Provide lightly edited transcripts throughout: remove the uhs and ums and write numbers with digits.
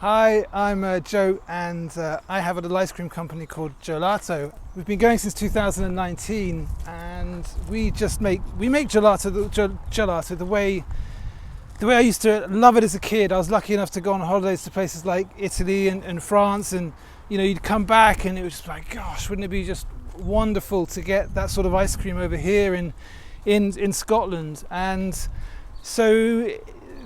Hi, I'm Joe, and I have a little ice cream company called Joelato. We've been going since 2019, and we make gelato the way I used to love it as a kid. I was lucky enough to go on holidays to places like Italy and France, and you'd come back and it was just like, gosh, wouldn't it be just wonderful to get that sort of ice cream over here in Scotland? And so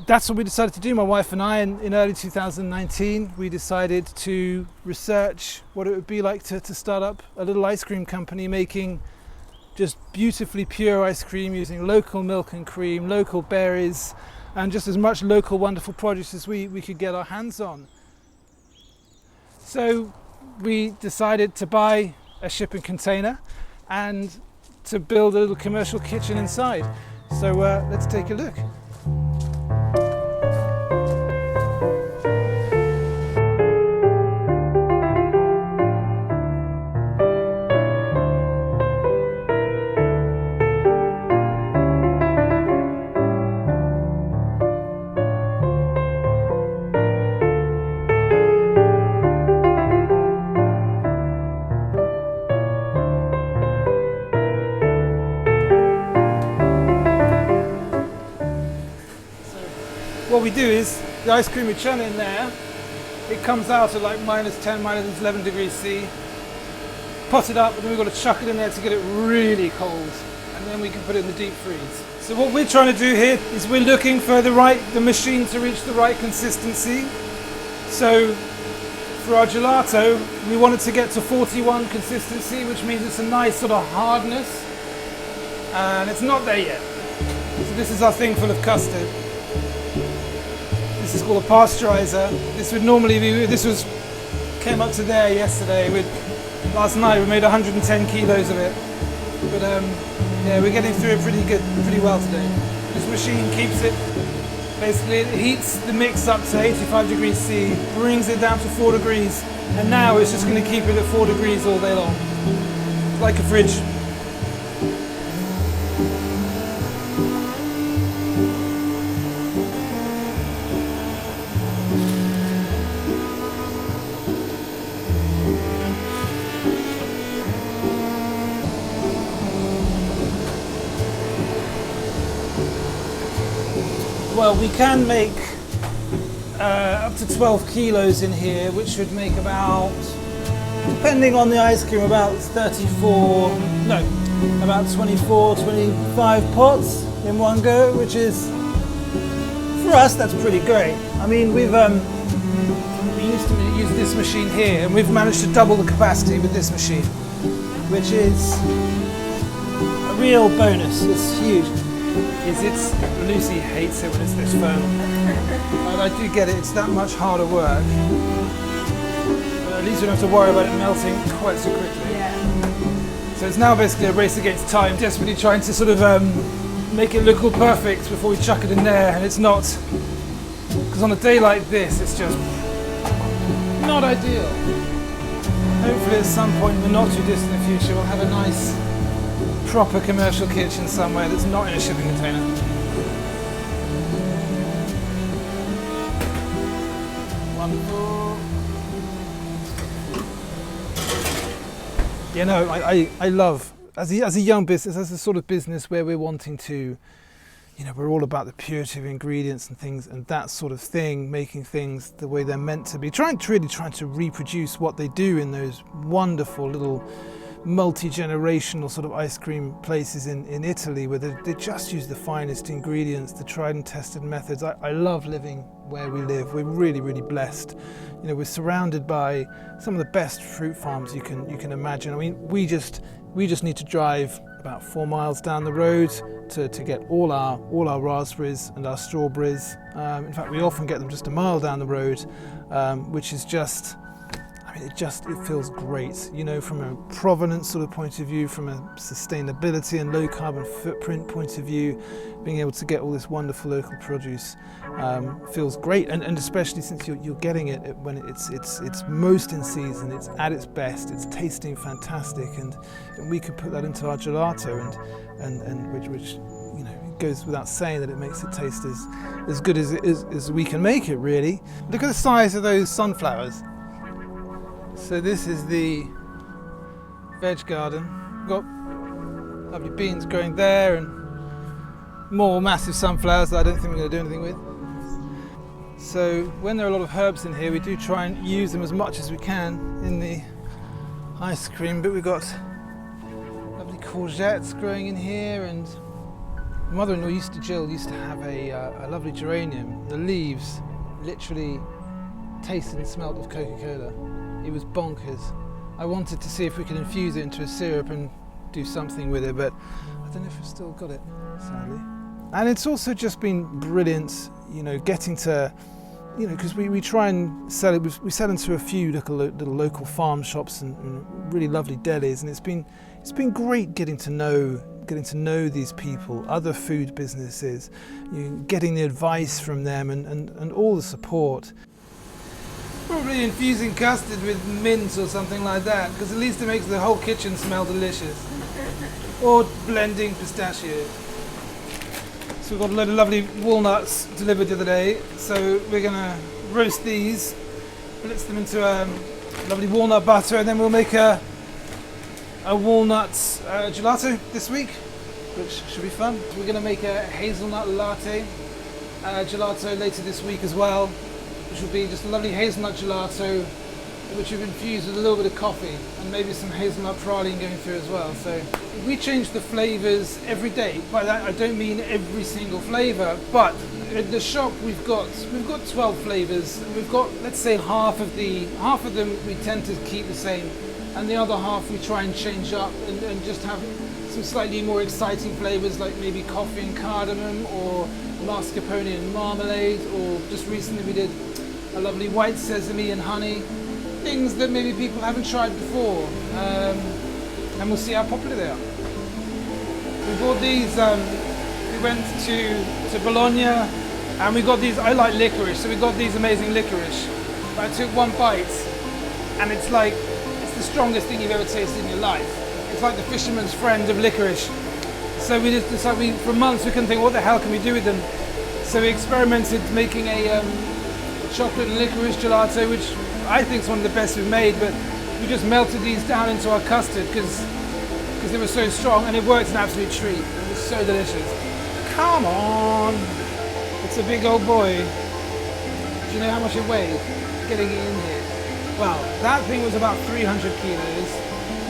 that's what we decided to do, my wife and I, in early 2019. We decided to research what it would be like to start up a little ice cream company making just beautifully pure ice cream using local milk and cream, local berries, and just as much local wonderful produce as we could get our hands on. So we decided to buy a shipping container and to build a little commercial kitchen inside. So let's take a look. What we do is, the ice cream we churn in there, it comes out at like -10, -11 degrees C. Pot it up, and then we've got to chuck it in there to get it really cold, and then we can put it in the deep freeze. So what we're trying to do here is we're looking for the machine to reach the right consistency. So for our gelato, we want it to get to 41 consistency, which means it's a nice sort of hardness, and it's not there yet. So this is our thing full of custard. This is called a pasteurizer. This would normally be, came up to there yesterday. Last night we made 110 kilos of it. But yeah, we're getting through it pretty well today. This machine keeps it, basically it heats the mix up to 85 degrees C, brings it down to 4 degrees, and now it's just going to keep it at 4 degrees all day long. It's like a fridge. Well, we can make up to 12 kilos in here, which should make about, depending on the ice cream, about 24, 25 pots in one go, which is, for us, that's pretty great. I mean, we used to use this machine here, and we've managed to double the capacity with this machine, which is a real bonus. It's huge. Lucy hates it when it's this firm. And I do get it, it's that much harder work. But at least we don't have to worry about it melting quite so quickly. Yeah. So it's now basically a race against time, desperately trying to sort of make it look all perfect before we chuck it in there, and it's not. Because on a day like this, it's just not ideal. Hopefully at some point in the not too distant future, we'll have a nice proper commercial kitchen somewhere that's not in a shipping container. Wonderful. You know, I love, as a young business, as a sort of business where we're wanting to, we're all about the purity of ingredients and things and that sort of thing, making things the way they're meant to be, trying to reproduce what they do in those wonderful little multi-generational sort of ice cream places in Italy, where they just use the finest ingredients, the tried and tested methods. I love living where we live. We're really, really blessed. We're surrounded by some of the best fruit farms you can imagine. I mean, we just need to drive about 4 miles down the road to get all our raspberries and our strawberries. In fact, we often get them just a mile down the road, which is just, it feels great, from a provenance sort of point of view, from a sustainability and low carbon footprint point of view. Being able to get all this wonderful local produce feels great, and especially since you're getting it when it's most in season, it's at its best, it's tasting fantastic, and we could put that into our gelato and which goes without saying that it makes it taste as good as we can make it, really. Look at the size of those sunflowers. So this is the veg garden. We've got lovely beans growing there and more massive sunflowers that I don't think we're going to do anything with. So when there are a lot of herbs in here, we do try and use them as much as we can in the ice cream, but we've got lovely courgettes growing in here, and my mother-in-law Jill used to have a lovely geranium. The leaves literally tasted and smelled of Coca-Cola. It was bonkers. I wanted to see if we could infuse it into a syrup and do something with it, but I don't know if we've still got it, sadly. And it's also just been brilliant, you know, getting to, you know, because we try and sell it. We sell into a few little local farm shops and really lovely delis, and it's been great getting to know these people, other food businesses, getting the advice from them and all the support. Probably infusing custard with mint or something like that, because at least it makes the whole kitchen smell delicious. Or blending pistachios. So we've got a load of lovely walnuts delivered the other day, so we're going to roast these, blitz them into lovely walnut butter, and then we'll make a walnut gelato this week, which should be fun. We're going to make a hazelnut latte gelato later this week as well, which will be just a lovely hazelnut gelato, which we've infused with a little bit of coffee and maybe some hazelnut praline going through as well. So we change the flavours every day. By that I don't mean every single flavour, but at the shop we've got 12 flavours. We've got, let's say, half of them we tend to keep the same, and the other half we try and change up and just have some slightly more exciting flavours, like maybe coffee and cardamom, or mascarpone and marmalade, or just recently we did a lovely white sesame and honey. Things that maybe people haven't tried before, and we'll see how popular they are. We bought these, we went to Bologna, and we got these. I like licorice, so we got these amazing licorice. But I took one bite, and it's the strongest thing you've ever tasted in your life. It's like the fisherman's friend of licorice. So we just decided, for months we couldn't think, what the hell can we do with them? So we experimented making a chocolate and licorice gelato, which I think is one of the best we've made, but we just melted these down into our custard because they were so strong, and it worked an absolute treat. It was so delicious. Come on! It's a big old boy. Do you know how much it weighed getting it in here? Well, that thing was about 300 kilos,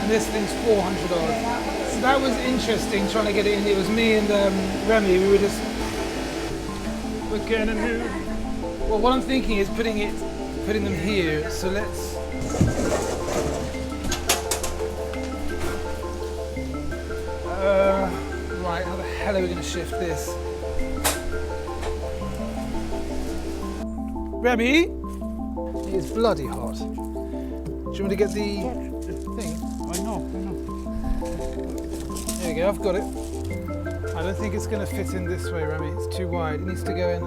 and this thing's 400 odd. So that was interesting trying to get it in here. It was me and Remy, we were just... We're gonna move. Well, what I'm thinking is putting them here, so let's... Right, how the hell are we going to shift this? Remy? It is bloody hot. Do you want to get the thing? I know. There you go, I've got it. I don't think it's going to fit in this way, Remy. It's too wide. It needs to go in.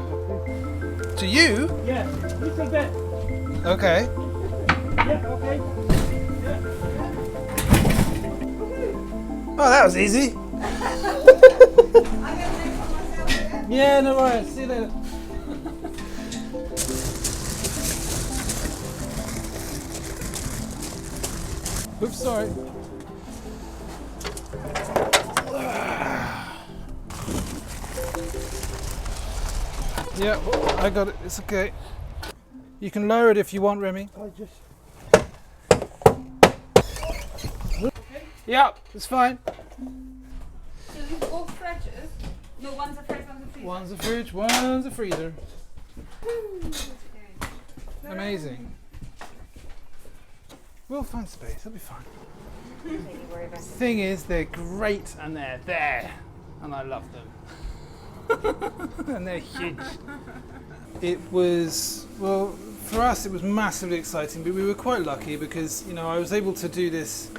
To you? Yeah, little bit. Okay. Yeah, okay. Oh, that was easy. Yeah, no worries. See you later. Oops, sorry. Yeah, I got it. It's okay. You can lower it if you want, Remy. I just... Yeah, it's fine. So these all fridges? No, one's a fridge, one's a freezer. One's a fridge, one's a freezer. Amazing. We'll find space, it'll be fine. The thing is, they're great and they're there, and I love them. And they're huge. It was, well, for us it was massively exciting, but we were quite lucky because, you know, I was able to do this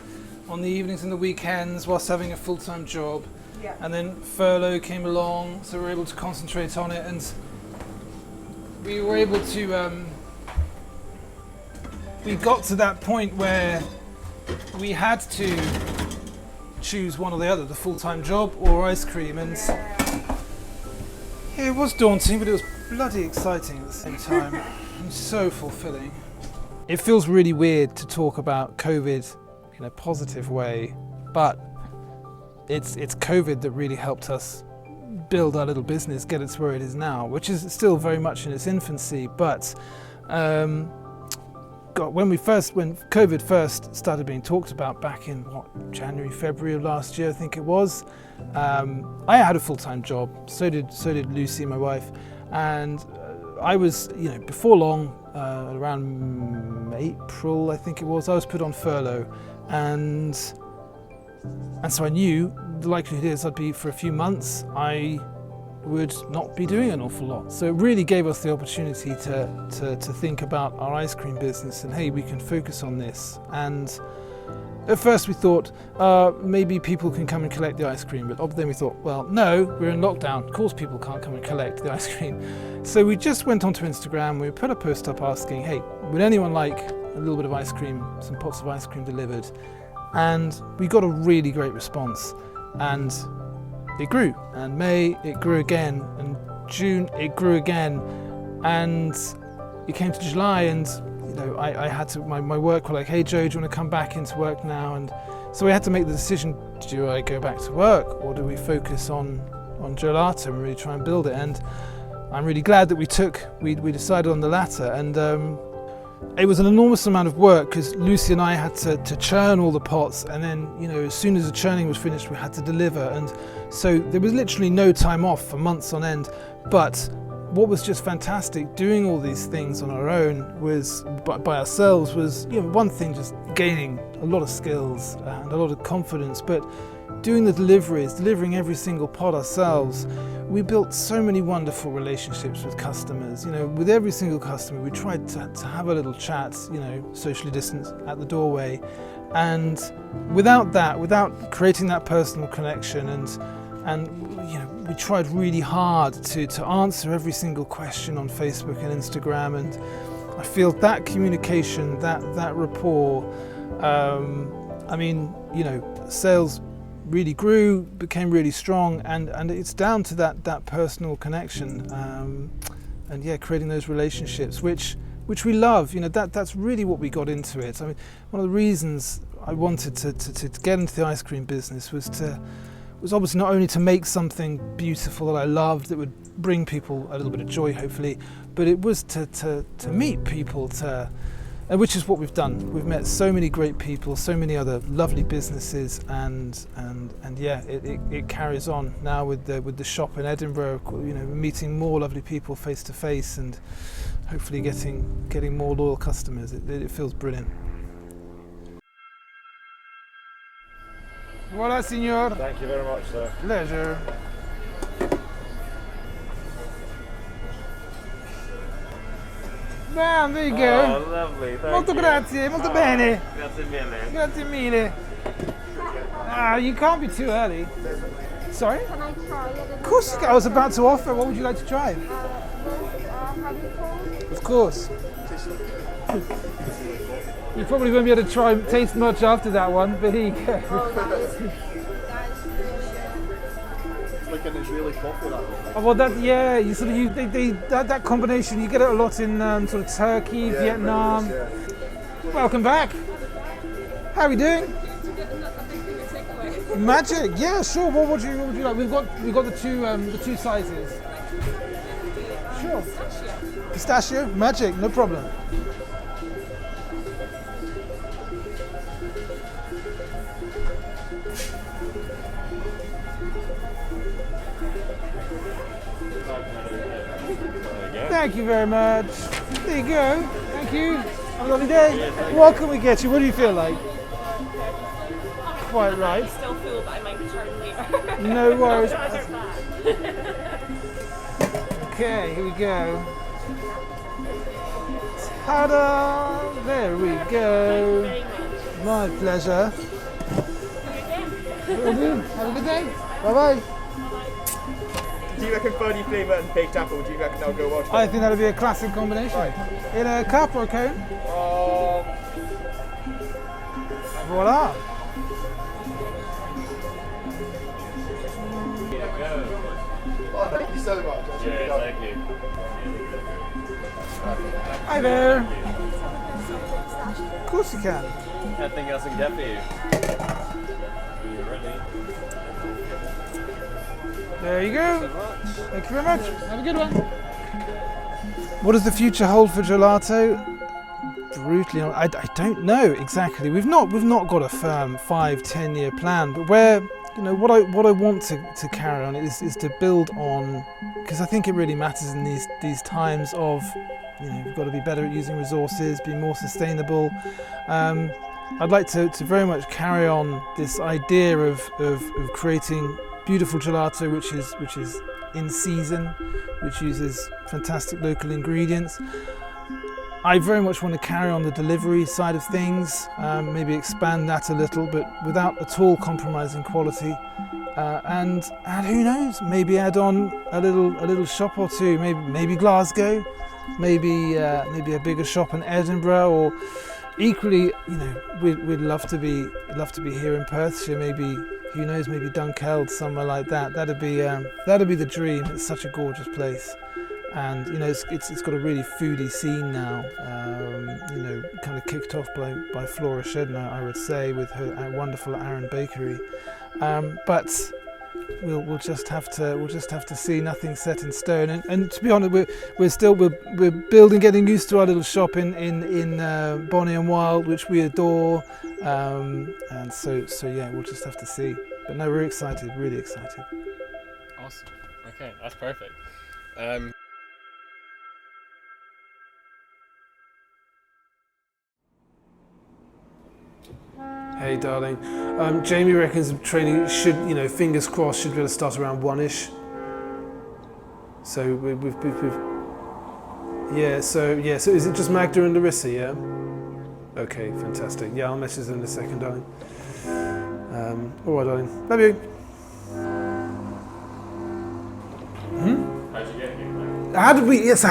on the evenings and the weekends whilst having a full-time job. Yeah. And then furlough came along, so we were able to concentrate on it, and we were able to, we got to that point where we had to choose one or the other, the full-time job or ice cream, and It was daunting, but it was bloody exciting at the same time. And so fulfilling. It feels really weird to talk about COVID in a positive way, but it's COVID that really helped us build our little business, get it to where it is now, which is still very much in its infancy. But when COVID first started being talked about back in January, February of last year, I think it was, I had a full-time job. So did Lucy, my wife, and I was, before long, around April, I think it was, I was put on furlough, and so I knew the likelihood is I'd be for a few months. I would not be doing an awful lot. So it really gave us the opportunity to think about our ice cream business and hey, we can focus on this. And at first we thought maybe people can come and collect the ice cream, but then we thought, well, no, we're in lockdown. Of course people can't come and collect the ice cream. So we just went onto Instagram, we put a post up asking, hey, would anyone like a little bit of ice cream, some pots of ice cream delivered? And we got a really great response. And it grew, and May it grew again, and June it grew again, and it came to July, and I had to, my work were like, hey Joe, do you want to come back into work now? And so we had to make the decision, do I go back to work or do we focus on Joelato and really try and build it? And I'm really glad that we decided on the latter. And it was an enormous amount of work because Lucy and I had to churn all the pots, and then as soon as the churning was finished we had to deliver, and so there was literally no time off for months on end. But what was just fantastic doing all these things on our own was by ourselves was one thing, just gaining a lot of skills and a lot of confidence, but doing the deliveries, delivering every single pot ourselves, we built so many wonderful relationships with customers. With every single customer we tried to have a little chat, socially distanced at the doorway, and without creating that personal connection, and we tried really hard to answer every single question on Facebook and Instagram, and I feel that communication, that rapport, sales really grew, became really strong, and it's down to that personal connection, and creating those relationships which we love. That's really what we got into it. I mean, one of the reasons I wanted to get into the ice cream business was obviously not only to make something beautiful that I loved that would bring people a little bit of joy, hopefully, but it was to meet people, which is what we've done. We've met so many great people, so many other lovely businesses, and it carries on now with the shop in Edinburgh. Meeting more lovely people face to face, and hopefully getting more loyal customers. It feels brilliant. Voilà, signor. Thank you very much, sir. Pleasure. Bam, there you go. Oh, lovely. Thank Molto you. grazie, molto bene. Grazie mille. Grazie mille. You can't be too early. Sorry? Can I try it? Of course you can. I was about to offer. What would you like to try? Of course. You probably won't be able to taste much after that one, but here you go. It's like an Israeli coffee, that one. Oh, well, that combination, you get it a lot in sort of Turkey, Vietnam. Welcome back. How are we doing? Magic, yeah, sure. What would you like? We've got the two sizes. Sure. Pistachio, magic, no problem. Thank you very much. There you go. Thank you. Have a lovely day. What can we get you? What do you feel like? Quite right. I still feel that I might be turning later. No worries. Okay, here we go. Ta-da! There we go. My pleasure. Will do. Have a good day. Bye-bye. Do you reckon 30 flavour and baked apple, do you reckon they'll go well together? I think that'll be a classic combination. Right. In a cup or a cone? Voila. Oh, thank you so so much. Yeah, thank you. Hi there. Of course you can. Anything else I can get for you? You ready? There you go. So much. Thank you very much. Have a good one. What does the future hold for Gelato? Brutally, I don't know exactly. We've not got a firm 5-10 year plan, but where what I want to carry on is to build on, because I think it really matters in these times of we've got to be better at using resources, be more sustainable. I'd like to very much carry on this idea of creating beautiful gelato, which is in season, which uses fantastic local ingredients. I very much want to carry on the delivery side of things, maybe expand that a little, but without at all compromising quality. And who knows, maybe add on a little shop or two, maybe Glasgow, maybe a bigger shop in Edinburgh, or equally, we'd love to be here in Perthshire, maybe. Who knows? Maybe Dunkeld, somewhere like that. That'd be the dream. It's such a gorgeous place, and it's got a really foodie scene now. Kind of kicked off by Flora Shedner, I would say, with her wonderful Aaron Bakery. But we'll just have to see. Nothing set in stone. And to be honest, we're building, getting used to our little shop in Bonnie and Wild, which we adore. And so yeah, we'll just have to see. But no, we're excited, really excited. Awesome. Okay, that's perfect. Hey darling, Jamie reckons training should, fingers crossed, should be able to start around 1ish. So we've so is it just Magda and Larissa, yeah? Okay, fantastic. Yeah, I'll message them in a second, darling. All right, darling. Love you. How'd you get here? How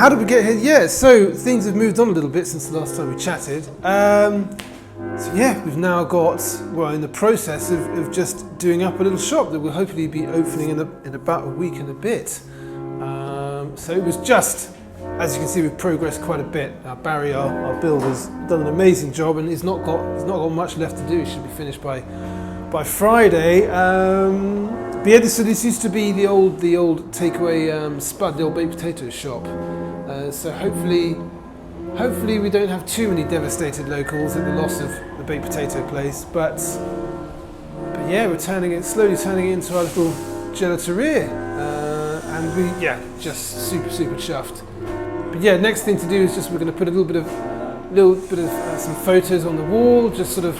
did we get here? Yeah, so things have moved on a little bit since the last time we chatted. So yeah, we've now we're in the process of just doing up a little shop that will hopefully be opening in about a week and a bit. So it was just, as you can see, we've progressed quite a bit. Barry, our builder, has done an amazing job, and he's not got much left to do. He should be finished by Friday. But yeah, this used to be the old takeaway Spud, the old baked potato shop. So hopefully we don't have too many devastated locals at the loss of the baked potato place. But yeah, we're slowly turning it into our little gelateria, and we just super chuffed. But yeah, next thing to do is we're going to put a little bit of some photos on the wall, just sort of.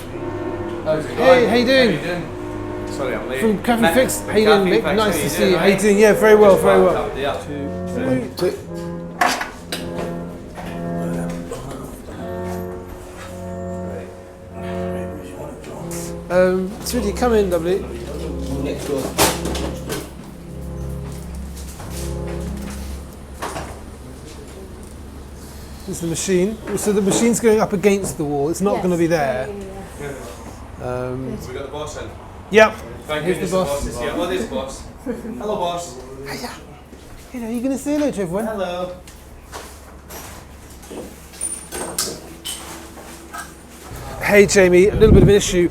Hey, how you doing? Sorry, I'm late. From Cafe Fix. How you doing, Mick? Nice to see you. How you doing? Yeah, very well, very well. Two. Sweetie, come in, lovely. Next door. This is the machine. So the machine's going up against the wall. It's not going to be there. We got the boss in. Yep. Thank Here's you. the boss. Is here. Well, there's the boss. Hello, boss. Hiya. Hello, you going to say hello to everyone? Hello. Hey Jamie, a little bit of an issue.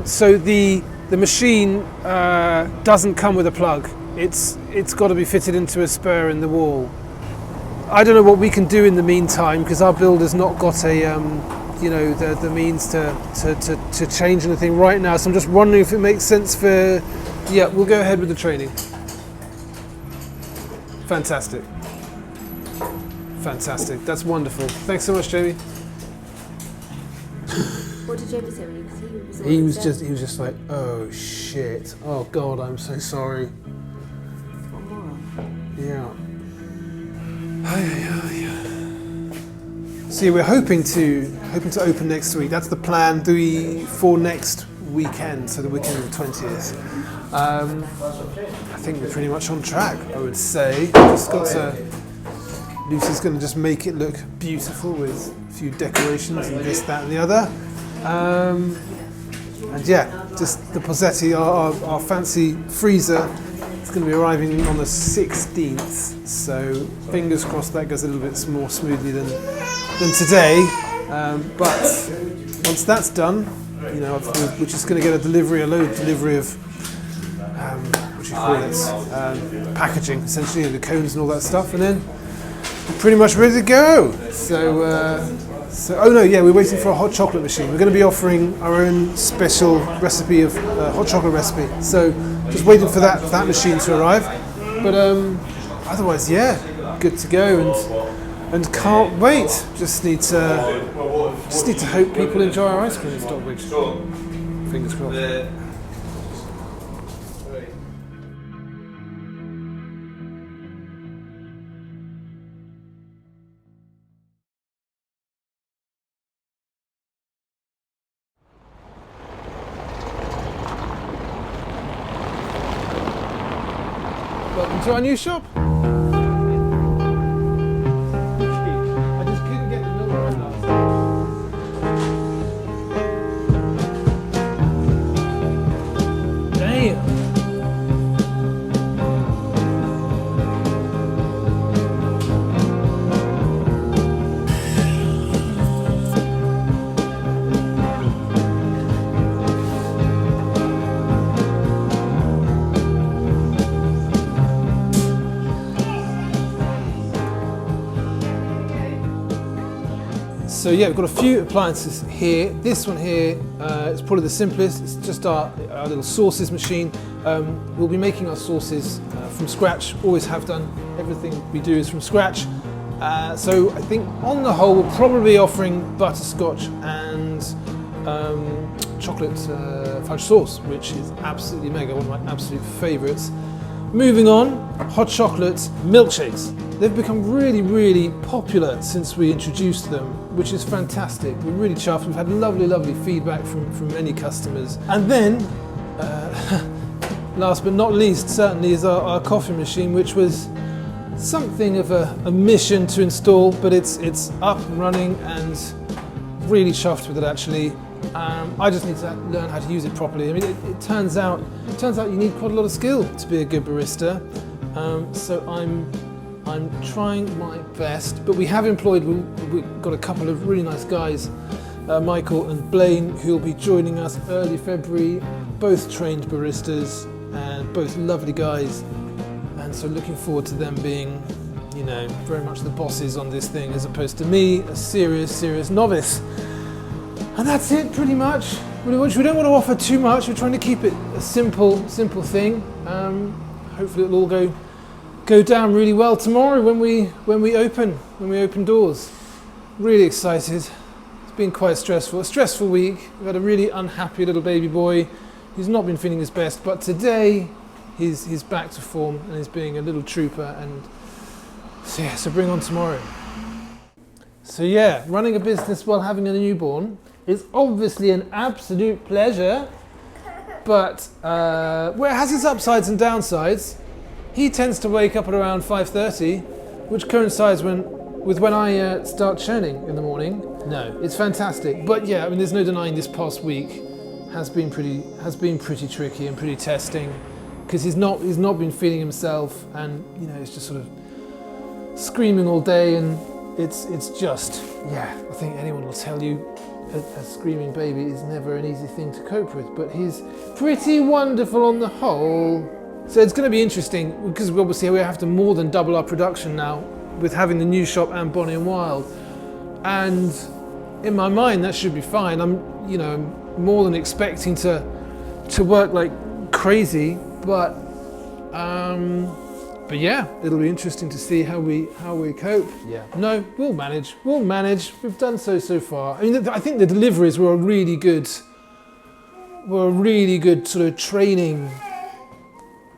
So the machine doesn't come with a plug. It's got to be fitted into a spur in the wall. I don't know what we can do in the meantime, because our builder's not got the means to change anything right now. So I'm just wondering if it makes sense for. Yeah, we'll go ahead with the training. Fantastic. That's wonderful. Thanks so much, Jamie. What did Jamie say when He was just like, oh shit. Oh God, I'm so sorry. Yeah. See, we're hoping to open next week. That's the plan. For next weekend, so the weekend of the 20th. I think we're pretty much on track, I would say. Lucy's going to just make it look beautiful with a few decorations and this, that, and the other. And yeah, just the Pozzetti, our fancy freezer. It's going to be arriving on the 16th, so fingers crossed that goes a little bit more smoothly than today. But once that's done, you know, we're just going to get a load delivery of what do you call it, packaging, essentially, the cones and all that stuff, and then we're pretty much ready to go. So, oh no, yeah, we're waiting for a hot chocolate machine. We're going to be offering our own special recipe of hot chocolate recipe. So, just waiting for that machine to arrive. But otherwise, yeah, good to go and can't wait. Just need to hope people enjoy our ice cream in Stockbridge. Fingers crossed. Welcome to our new shop. I just couldn't get the milk right last time. Damn. So yeah, we've got a few appliances here. This one here is probably the simplest. It's just our little sauces machine. We'll be making our sauces from scratch, always have done. Everything we do is from scratch. So I think on the whole, we'll probably be offering butterscotch and chocolate fudge sauce, which is absolutely mega, one of my absolute favourites. Moving on, hot chocolate milkshakes. They've become really, really popular since we introduced them, which is fantastic. We're really chuffed. We've had lovely, lovely feedback from many customers. And then, last but not least, certainly is our coffee machine, which was something of a mission to install, but it's up and running and really chuffed with it actually. I just need to learn how to use it properly. I mean, it turns out you need quite a lot of skill to be a good barista. So I'm trying my best, but we have employed, we've got a couple of really nice guys, Michael and Blaine, who'll be joining us early February, both trained baristas and both lovely guys. And so looking forward to them being, you know, very much the bosses on this thing, as opposed to me, a serious novice. And that's it, pretty much. We don't want to offer too much. We're trying to keep it a simple thing. Hopefully it'll all go down really well tomorrow when we open doors. Really excited. It's been quite stressful. A stressful week. We've had a really unhappy little baby boy who's not been feeling his best, but today he's back to form and is being a little trooper. And so yeah, so bring on tomorrow. So yeah, running a business while having a newborn is obviously an absolute pleasure, but where it has its upsides and downsides. He tends to wake up at around 5:30, which coincides with when I start churning in the morning. No, it's fantastic, but yeah, I mean, there's no denying this past week has been pretty tricky and pretty testing, because he's not been feeling himself, and you know, it's just sort of screaming all day, and it's just, yeah, I think anyone will tell you a screaming baby is never an easy thing to cope with, but he's pretty wonderful on the whole. So it's going to be interesting, because obviously we have to more than double our production now with having the new shop and Bonnie and Wild. And in my mind, that should be fine. I'm more than expecting to work like crazy, but yeah, it'll be interesting to see how we cope. Yeah. No, we'll manage. We've done so far. I mean, I think the deliveries were a really good sort of training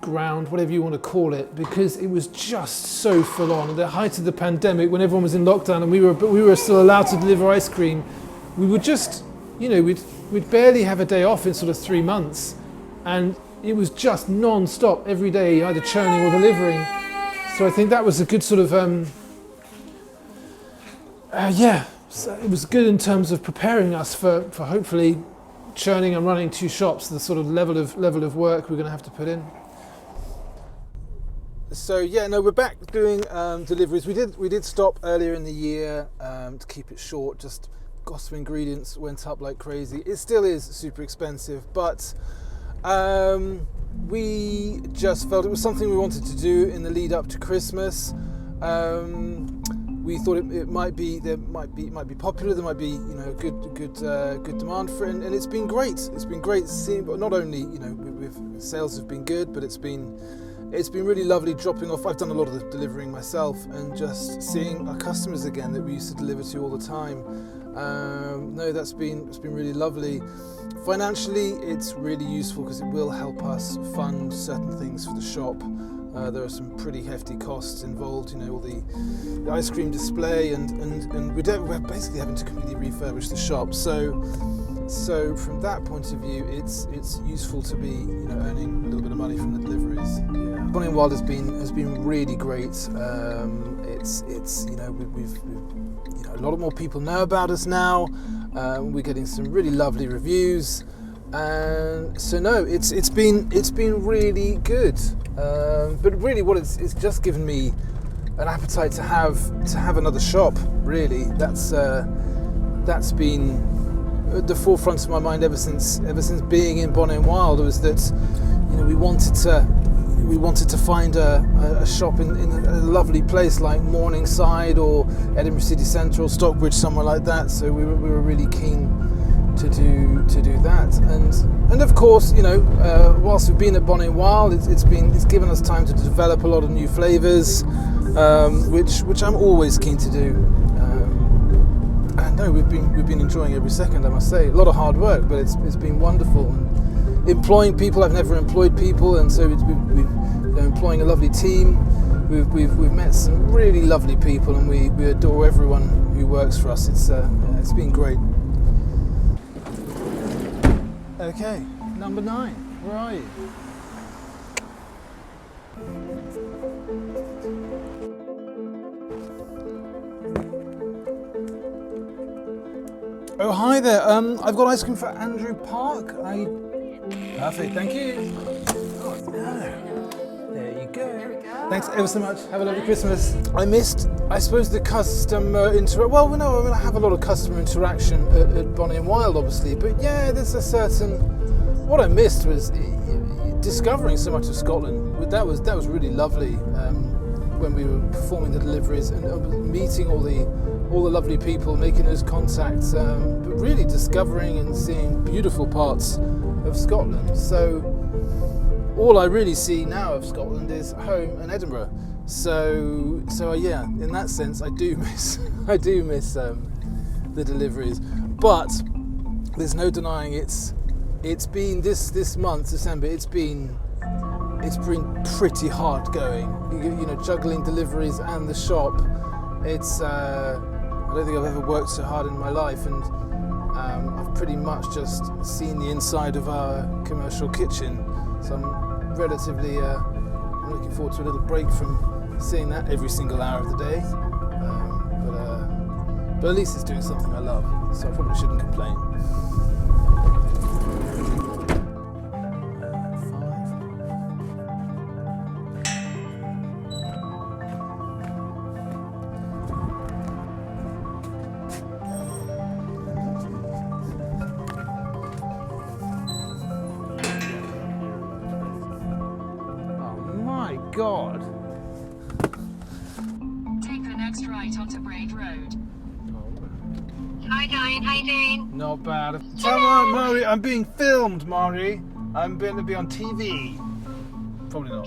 ground, whatever you want to call it, because it was just so full on. At the height of the pandemic, when everyone was in lockdown and we were still allowed to deliver ice cream, we would just, we'd barely have a day off in sort of 3 months, and it was just non-stop every day, either churning or delivering. So I think that was a good sort of, so it was good in terms of preparing us for hopefully churning and running 2 shops, the sort of level of work we're going to have to put in. So yeah, no, we're back doing deliveries. We did stop earlier in the year to keep it short. Just cost of ingredients went up like crazy. It still is super expensive, but we just felt it was something we wanted to do in the lead up to Christmas. We thought it might be popular. There might be good demand for it, and it's been great. It's been great seeing. But not only with sales have been good, but it's been really lovely dropping off. I've done a lot of the delivering myself, and just seeing our customers again that we used to deliver to all the time. No, it's been really lovely. Financially, it's really useful because it will help us fund certain things for the shop. There are some pretty hefty costs involved, all the ice cream display, and we're basically having to completely refurbish the shop. So from that point of view, it's useful to be earning a little bit of money from the deliveries. Yeah. Bonnie and Wild has been really great. We've a lot more people know about us now. We're getting some really lovely reviews, and so no, it's been really good. But really, what it's just given me an appetite to have another shop. Really, that's been at the forefront of my mind ever since being in Bonnie and Wild. Was that we wanted to find a shop in a lovely place like Morningside or Edinburgh City Centre or Stockbridge, somewhere like that. So we were really keen to do that, and of course, whilst we've been at Bonnie and Wild, it's given us time to develop a lot of new flavours, which I'm always keen to do. And no, we've been enjoying every second. I must say, a lot of hard work, but it's been wonderful. And employing people, I've never employed people, and so we've employing a lovely team. We've met some really lovely people, and we adore everyone who works for us. It's been great. Okay, number 9. Where are you? Oh, hi there. I've got ice cream for Andrew Park. Perfect, thank you. Oh, no. There you go. Thanks ever so much. Have a lovely Christmas. I missed, I suppose, the customer interaction. Well, no, I mean, I have a lot of customer interaction at Bonnie and Wild, obviously. But yeah, there's a certain. What I missed was discovering so much of Scotland. That was really lovely when we were performing the deliveries and meeting all the lovely people, making those contacts, but really discovering and seeing beautiful parts of Scotland. So all I really see now of Scotland is home and Edinburgh. So yeah, in that sense, I do miss the deliveries. But there's no denying it's been this month, December. It's been pretty hard going. Juggling deliveries and the shop. I don't think I've ever worked so hard in my life, and I've pretty much just seen the inside of our commercial kitchen. So I'm relatively I'm looking forward to a little break from seeing that every single hour of the day. But at least it's doing something I love, so I probably shouldn't complain. God. Take the next right onto Braid Road. Hi, Diane. How you doing? Not bad. Come on, Maury. I'm being filmed, Maury. I'm going to be on TV. Probably not.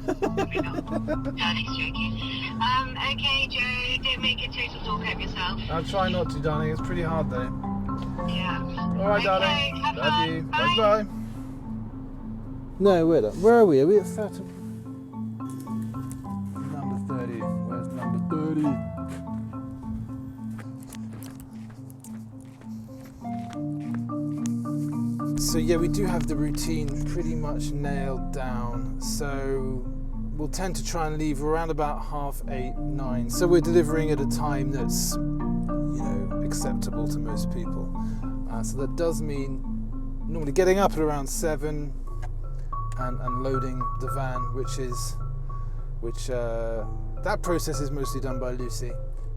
Probably not. No, he's joking. Okay, Joe. Don't make a total talk of yourself. I'll try not to, darling. It's pretty hard, though. Yeah. All right, darling. Have Love fun. you. Bye. Bye. No, where are we? Are we at 30? Number 30. Where's number 30? So yeah, we do have the routine pretty much nailed down. So we'll tend to try and leave around about 8:30, 9. So we're delivering at a time that's, acceptable to most people. So that does mean normally getting up at around 7 and loading the van, which is which that process is mostly done by Lucy,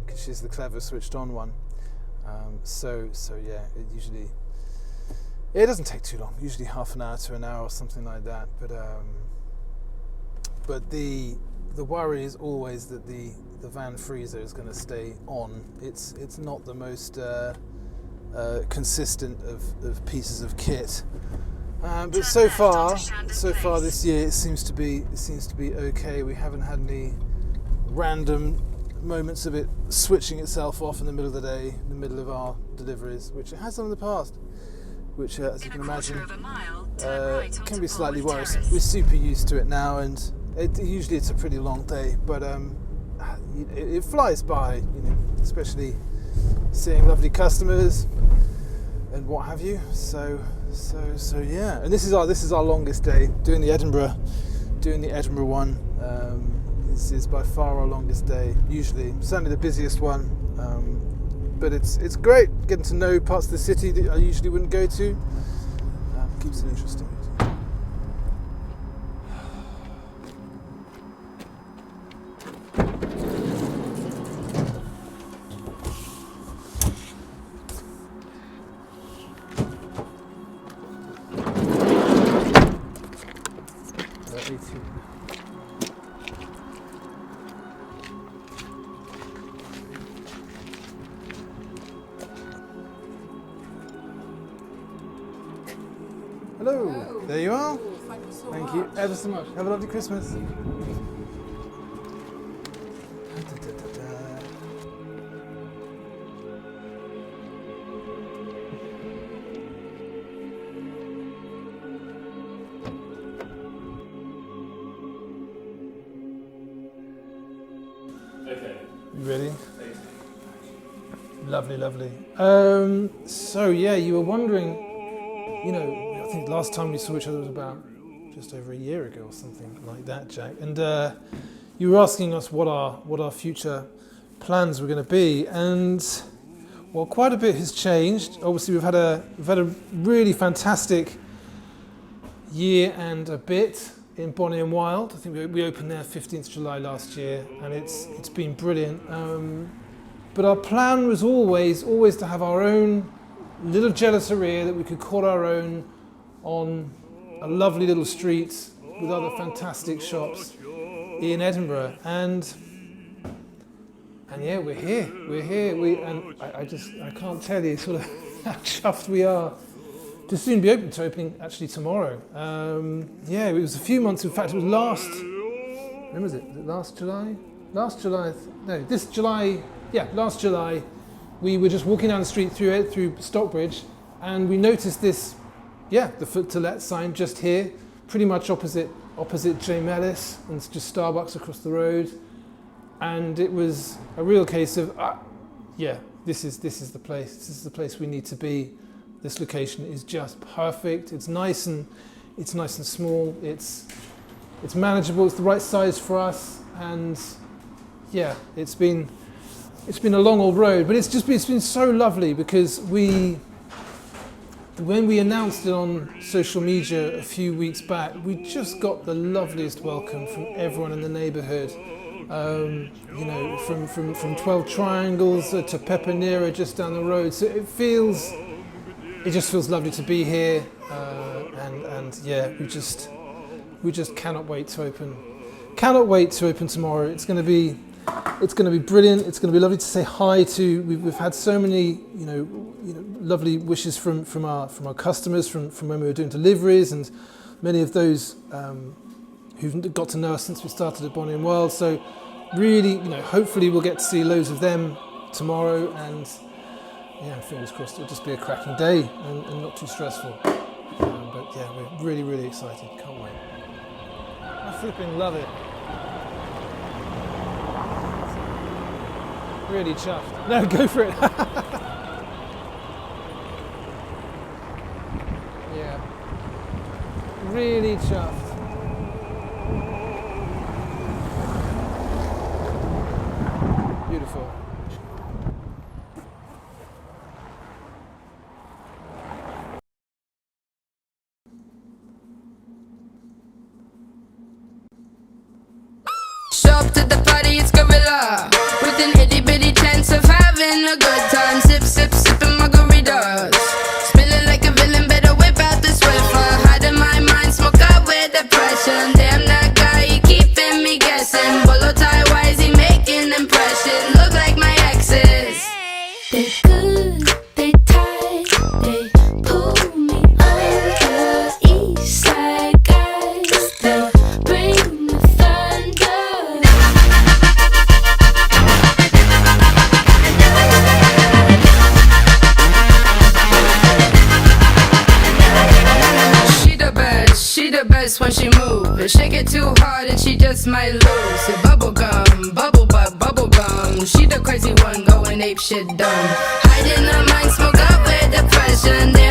because she's the clever switched on one. So yeah, it doesn't take too long, usually half an hour to an hour or something like that. But the worry is always that the van freezer is going to stay on. It's not the most consistent of pieces of kit, but so far this year it seems to be okay. We haven't had any random moments of it switching itself off in the middle of the day, in the middle of our deliveries, which it has done in the past, which as you can imagine can be slightly worrisome. We're super used to it now, and usually it's a pretty long day, but it flies by, you know, especially seeing lovely customers and what have you. So yeah, and this is our longest day doing the Edinburgh one. This is by far our longest day, usually certainly the busiest one, but it's great getting to know parts of the city that I usually wouldn't go to. Keeps it interesting. Hello, there you are. Thank you ever so much. Have a lovely Christmas. Okay. You ready? Lovely. So yeah, you were wondering, you know, I think last time we saw each other was about just over a year ago or something like that, Jack. And you were asking us what our future plans were going to be, and well, quite a bit has changed. Obviously, we've had a really fantastic year and a bit in Bonnie and Wild. I think we opened there 15th July last year, and it's been brilliant. But our plan was always to have our own little gelateria that we could call our own on a lovely little street with other fantastic shops in Edinburgh. And yeah, we're here. I can't tell you sort of how chuffed we are to soon be opening actually tomorrow. Yeah, it was a few months. In fact, it was when was it? Last July? This July. Yeah, last July. We were just walking down the street through Stockbridge, and we noticed this, the Foot to Let sign just here, pretty much opposite J Mellis, and it's just Starbucks across the road. And it was a real case of, this is the place. This is the place we need to be. This location is just perfect. It's nice and small. It's manageable. It's the right size for us. And yeah, it's been a long old road, but it's been so lovely, because when we announced it on social media a few weeks back, we just got the loveliest welcome from everyone in the neighbourhood. You know, from 12 Triangles to Pepinera just down the road. So it just feels lovely to be here, and yeah, we just cannot wait to open. Cannot wait to open tomorrow. It's going to be brilliant. It's going to be lovely to say hi to. We've had so many, you know, lovely wishes from our customers from when we were doing deliveries, and many of those who've got to know us since we started at Bonnie and Wild. So really, you know, hopefully we'll get to see loads of them tomorrow, and yeah, fingers crossed it'll just be a cracking day and not too stressful. But yeah, we're really, really excited. Can't wait. I flipping love it. Really chuffed. No, go for it. Yeah. Really chuffed. Beautiful. it too hard and she just might lose. So bubble gum, bubble butt, bubble gum. She the crazy one going ape shit dumb. Hiding her mind, smoke up with depression.